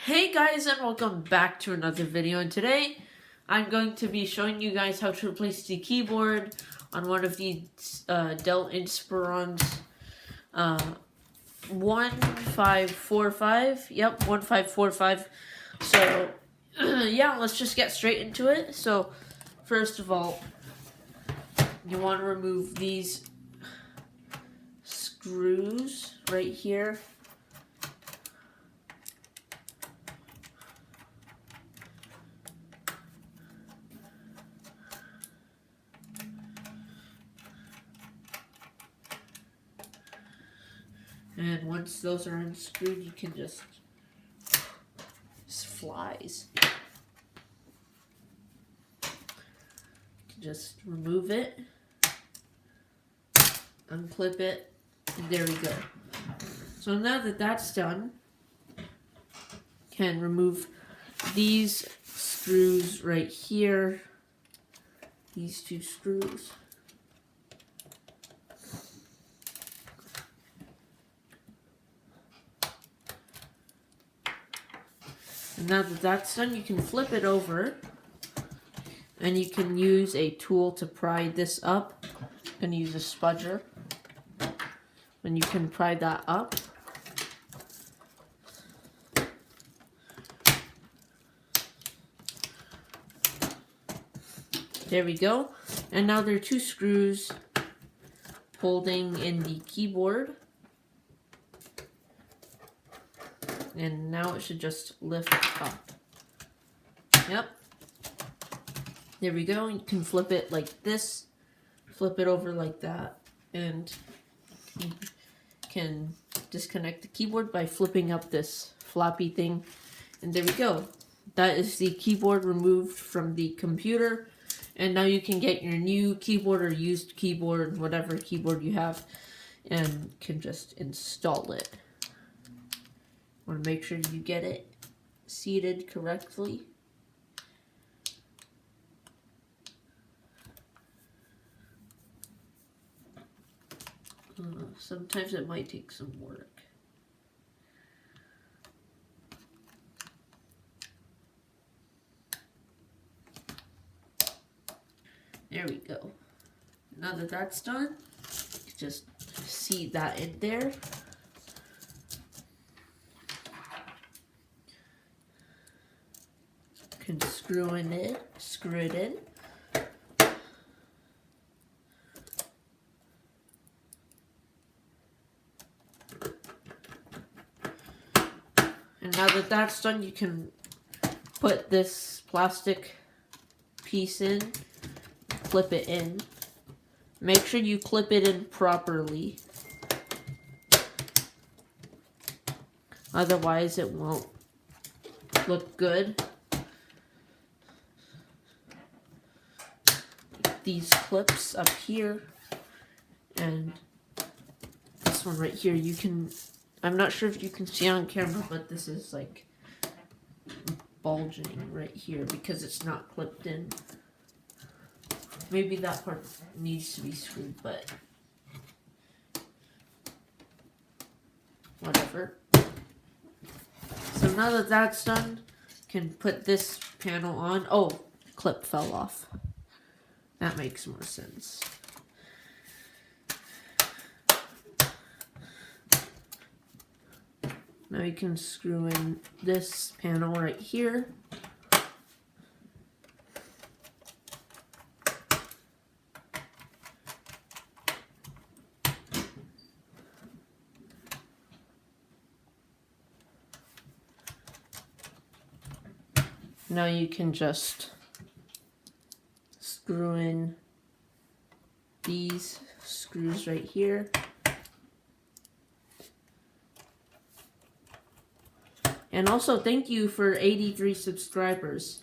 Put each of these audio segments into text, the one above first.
Hey guys, and welcome back to another video, and today I'm going to be showing you guys how to replace the keyboard on one of the Dell Inspiron's 1545. Yep, 1545. So yeah, let's just get straight into it. So first of all, you want to remove these screws right here. And once those are unscrewed, you can just flies. You can just remove it, unclip it, and there we go. So now that that's done, you can remove these screws right here, these two screws. And now that that's done, you can flip it over and you can use a tool to pry this up. You can use a spudger and you can pry that up. There we go. And now there are two screws holding in the keyboard. And now it should just lift up. Yep. There we go. You can flip it like this. Flip it over like that. And you can disconnect the keyboard by flipping up this floppy thing. And there we go. That is the keyboard removed from the computer. And now you can get your new keyboard or used keyboard, whatever keyboard you have, and can just install it. Want to make sure you get it seated correctly. Sometimes it might take some work. There we go. Now that that's done, just seat that in there. Can screw it in. And now that that's done, you can put this plastic piece in, clip it in. Make sure you clip it in properly. Otherwise, it won't look good. These clips up here and this one right here, you can, I'm not sure if you can see on camera, but this is like bulging right here because it's not clipped in. Maybe that part needs to be screwed, but whatever. So now that that's done, you can put this panel on. Oh, clip fell off. That makes more sense. Now you can screw in this panel right here. Now you can just screw in these screws right here. And also, thank you for 83 subscribers.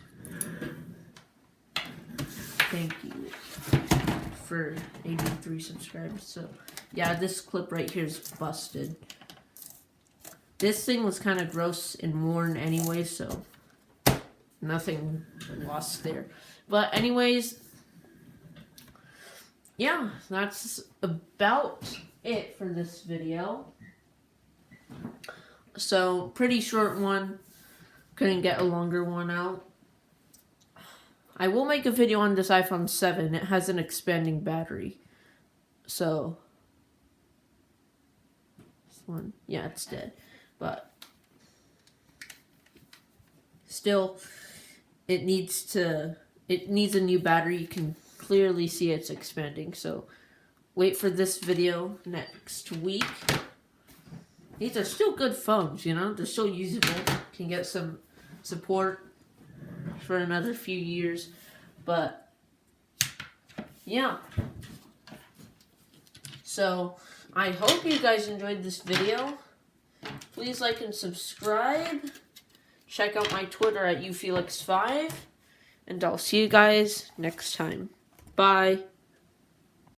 Thank you for 83 subscribers. So, yeah, this clip right here is busted. This thing was kind of gross and worn anyway, so nothing lost there. But anyways, yeah, that's about it for this video. So, pretty short one. couldn't get a longer one out. I will make a video on this iPhone 7. It has an expanding battery. So, this one, yeah, it's dead. But, still, it needs a new battery. You can clearly see it's expanding. So, wait for this video next week. These are still good phones, you know? They're still usable. Can get some support for another few years. But, yeah. So, I hope you guys enjoyed this video. Please like and subscribe. Check out my Twitter at ufelix5. And I'll see you guys next time. Bye.